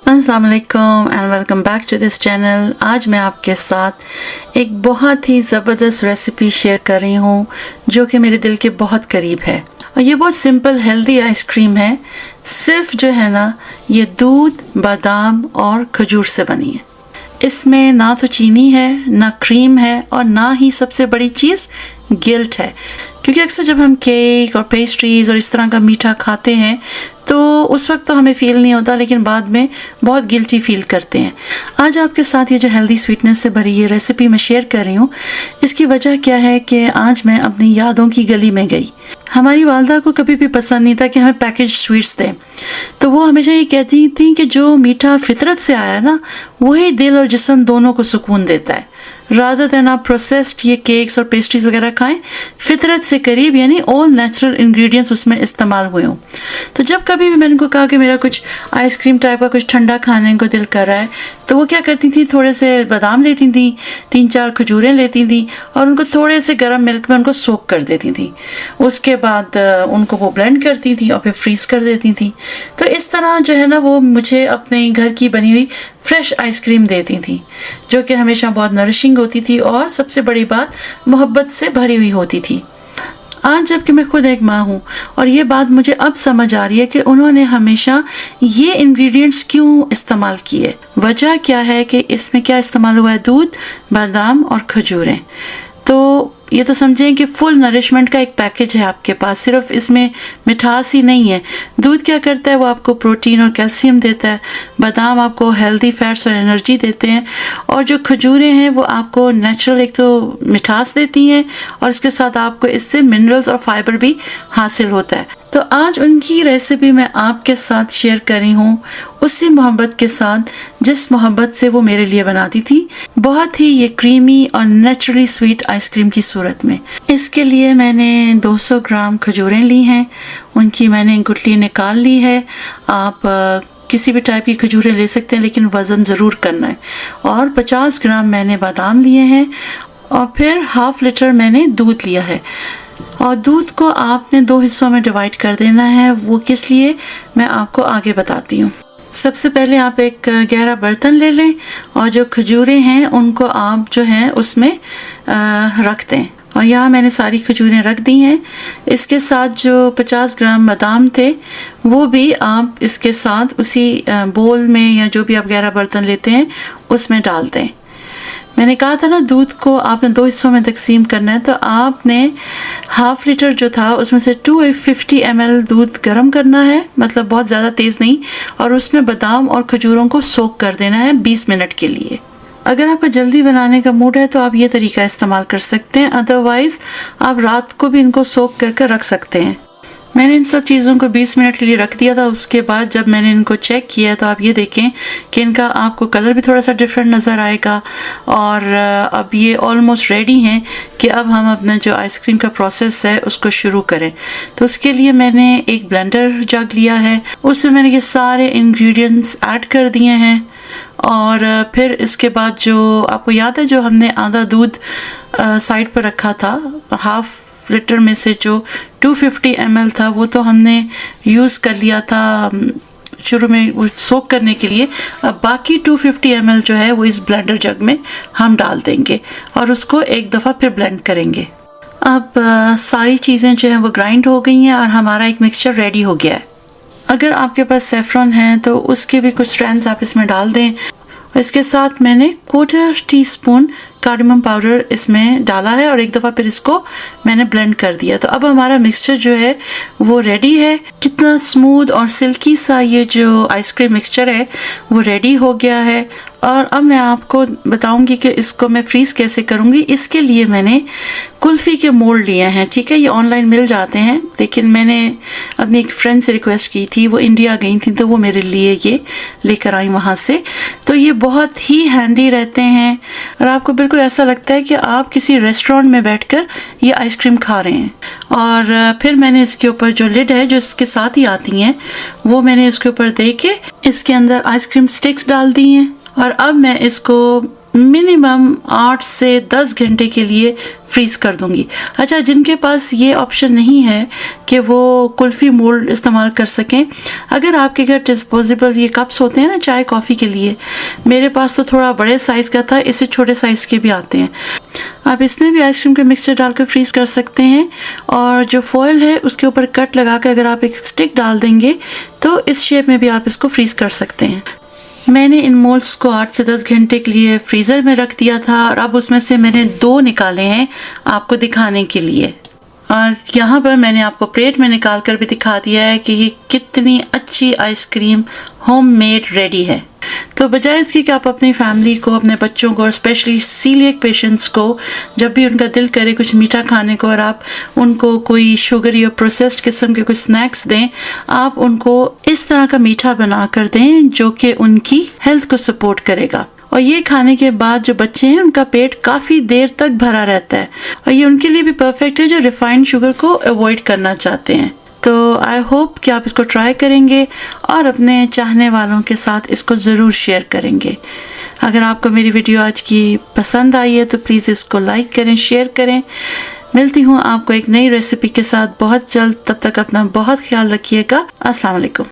अस्सलाम वालेकुम and welcome back to this channel. आज मैं आपके साथ एक बहुत ही ज़बरदस्त रेसिपी शेयर कर रही हूँ जो कि मेरे दिल के बहुत करीब है। और ये बहुत सिंपल हेल्दी आइसक्रीम है। सिर्फ जो है ना, ये दूध, बादाम और खजूर से बनी है। इसमें ना तो चीनी है, ना क्रीम है और ना ही सबसे बड़ी चीज़ गिल्ट है। क्योंकि अक्सर जब हम केक और पेस्ट्रीज़ और इस तरह का मीठा खाते हैं तो उस वक्त तो हमें फ़ील नहीं होता, लेकिन बाद में बहुत गिल्टी फील करते हैं। आज आपके साथ ये जो हेल्दी स्वीटनेस से भरी ये रेसिपी मैं शेयर कर रही हूँ। इसकी वजह क्या है कि आज मैं अपनी यादों की गली में गई। हमारी वालदा को कभी भी पसंद नहीं था कि हमें पैकेज स्वीट्स दें, तो वो हमेशा ये कहती थी कि जो मीठा फितरत से आया ना, वही दिल और जिस्म दोनों को सुकून देता है। रादर देन आप प्रोसेस्ड ये केक्स और पेस्ट्रीज वगैरह खाएं, फितरत से करीब यानी ऑल नेचुरल इंग्रेडिएंट्स उसमें इस्तेमाल हुए हों। तो जब कभी भी मैंने उनको कहा कि मेरा कुछ आइसक्रीम टाइप का कुछ ठंडा खाने को दिल कर रहा है, तो वो क्या करती थी, थोड़े से बादाम लेती थी, 3-4 खजूरें लेती थी और उनको थोड़े से गर्म मिल्क में उनको सोक कर देती थी। उसके बाद उनको वो ब्लेंड करती थी और फिर फ्रीज कर देती थी। तो इस तरह जो है ना, वो मुझे अपने घर की बनी हुई फ्रेश आइसक्रीम देती थी, जो कि हमेशा बहुत नरिशिंग होती थी और सबसे बड़ी बात मोहब्बत से भरी हुई होती थी। आज जबकि मैं खुद एक माँ हूँ और ये बात मुझे अब समझ आ रही है कि उन्होंने हमेशा ये इंग्रेडिएंट्स क्यों इस्तेमाल किए। वजह क्या है कि इसमें क्या इस्तेमाल हुआ है, दूध, बादाम और खजूरें। तो ये तो समझें कि फुल नरिशमेंट का एक पैकेज है आपके पास। सिर्फ इसमें मिठास ही नहीं है। दूध क्या करता है, वो आपको प्रोटीन और कैल्शियम देता है। बादाम आपको हेल्दी फैट्स और एनर्जी देते हैं। और जो खजूरें हैं वो आपको नेचुरल एक तो मिठास देती हैं और इसके साथ आपको इससे मिनरल्स और फाइबर भी हासिल होता है। तो आज उनकी रेसिपी मैं आपके साथ शेयर कर रही हूँ, उसी मोहब्बत के साथ जिस मोहब्बत से वो मेरे लिए बनाती थी, बहुत ही ये क्रीमी और नेचुरली स्वीट आइसक्रीम की सूरत में। इसके लिए मैंने 200 ग्राम खजूरें ली हैं, उनकी मैंने गुठली निकाल ली है। आप किसी भी टाइप की खजूरें ले सकते हैं, लेकिन वज़न ज़रूर करना है। और 50 ग्राम मैंने बादाम लिए हैं और फिर ½ लीटर मैंने दूध लिया है। और दूध को आपने 2 हिस्सों में डिवाइड कर देना है। वो किस लिए, मैं आपको आगे बताती हूँ। सबसे पहले आप एक गहरा बर्तन ले लें और जो खजूरें हैं उनको आप जो हैं उसमें रख दें। और यहाँ मैंने सारी खजूरें रख दी हैं। इसके साथ जो 50 ग्राम बादाम थे वो भी आप इसके साथ उसी बोल में या जो भी आप गहरा बर्तन लेते हैं उसमें डाल दें। मैंने कहा था ना, दूध को आपने 2 हिस्सों में तकसीम करना है, तो आपने ½ लीटर जो था उसमें से 250 ml दूध गर्म करना है, मतलब बहुत ज़्यादा तेज़ नहीं, और उसमें बादाम और खजूरों को सोक कर देना है 20 मिनट के लिए। अगर आपका जल्दी बनाने का मूड है तो आप ये तरीका इस्तेमाल कर सकते हैं, अदरवाइज़ आप रात को भी इनको सोक करके रख सकते हैं। मैंने इन सब चीज़ों को 20 मिनट के लिए रख दिया था। उसके बाद जब मैंने इनको चेक किया तो आप ये देखें कि इनका आपको कलर भी थोड़ा सा डिफरेंट नज़र आएगा। और अब ये ऑलमोस्ट रेडी हैं कि अब हम अपना जो आइसक्रीम का प्रोसेस है उसको शुरू करें। तो उसके लिए मैंने एक ब्लेंडर जग लिया है, उसमें मैंने ये सारे इंग्रेडिएंट्स ऐड कर दिए हैं। और फिर इसके बाद जो आपको याद है, जो हमने आधा दूध साइड पर रखा था, ½ लीटर में से जो 250 ml था वो तो हमने यूज़ कर लिया था शुरू में वो सोक करने के लिए। अब बाकी 250 ml जो है वो इस ब्लेंडर जग में हम डाल देंगे और उसको एक दफ़ा फिर ब्लेंड करेंगे। अब सारी चीज़ें जो हैं वो ग्राइंड हो गई हैं और हमारा एक मिक्सचर रेडी हो गया है। अगर आपके पास सेफ्रॉन है तो उसके भी कुछ स्ट्रैंड्स आप इसमें डाल दें। इसके साथ मैंने 1/4 टीस्पून कार्डमम पाउडर इसमें डाला है और एक दफ़ा फिर इसको मैंने ब्लेंड कर दिया। तो अब हमारा मिक्सचर जो है वो रेडी है। कितना स्मूथ और सिल्की सा ये जो आइसक्रीम मिक्सचर है वो रेडी हो गया है। और अब मैं आपको बताऊंगी कि इसको मैं फ्रीज़ कैसे करूंगी। इसके लिए मैंने कुल्फ़ी के मोल्ड लिए हैं, ठीक है, ये ऑनलाइन मिल जाते हैं, लेकिन मैंने अपनी एक फ्रेंड से रिक्वेस्ट की थी, वो इंडिया गई थी तो वो मेरे लिए ये लेकर आई वहाँ से। तो ये बहुत ही हैंडी रहते हैं और आपको बिल्कुल ऐसा लगता है कि आप किसी रेस्टोरेंट में बैठकर ये आइसक्रीम खा रहे हैं। और फिर मैंने इसके ऊपर जो लिड है जो इसके साथ ही आती हैं वो मैंने इसके ऊपर दे के इसके अंदर आइसक्रीम स्टिक्स डाल दी हैं। और अब मैं इसको मिनिमम 8 से 10 घंटे के लिए फ्रीज कर दूंगी। अच्छा, जिनके पास ये ऑप्शन नहीं है कि वो कुल्फ़ी मोल्ड इस्तेमाल कर सकें, अगर आपके घर डिस्पोजेबल ये कप्स होते हैं ना चाय कॉफ़ी के लिए, मेरे पास तो थोड़ा बड़े साइज़ का था, इससे छोटे साइज़ के भी आते हैं, आप इसमें भी आइसक्रीम का मिक्सचर डालकर फ्रीज़ कर सकते हैं। और जो फॉयल है उसके ऊपर कट लगा कर अगर आप एक स्टिक डाल देंगे तो इस शेप में भी आप इसको फ्रीज़ कर सकते हैं। मैंने इन मोल्ड्स को 8 से 10 घंटे के लिए फ्रीज़र में रख दिया था और अब उसमें से मैंने 2 निकाले हैं आपको दिखाने के लिए। और यहाँ पर मैंने आपको प्लेट में निकाल कर भी दिखा दिया है कि ये कितनी अच्छी आइसक्रीम होममेड रेडी है। तो बजाय इसकी कि आप अपनी फैमिली को, अपने बच्चों को और स्पेशली सीलिएक पेशेंट्स को जब भी उनका दिल करे कुछ मीठा खाने को और आप उनको कोई शुगरी या प्रोसेस्ड किस्म के कुछ स्नैक्स दें, आप उनको इस तरह का मीठा बना कर दें जो कि उनकी हेल्थ को सपोर्ट करेगा। और ये खाने के बाद जो बच्चे हैं उनका पेट काफ़ी देर तक भरा रहता है और ये उनके लिए भी परफेक्ट है जो रिफाइंड शुगर को अवॉइड करना चाहते हैं। तो आई होप कि आप इसको ट्राई करेंगे और अपने चाहने वालों के साथ इसको ज़रूर शेयर करेंगे। अगर आपको मेरी वीडियो आज की पसंद आई है तो प्लीज़ इसको लाइक करें, शेयर करें। मिलती हूँ आपको एक नई रेसिपी के साथ बहुत जल्द, तब तक अपना बहुत ख्याल रखिएगा। अस्सलाम वालेकुम।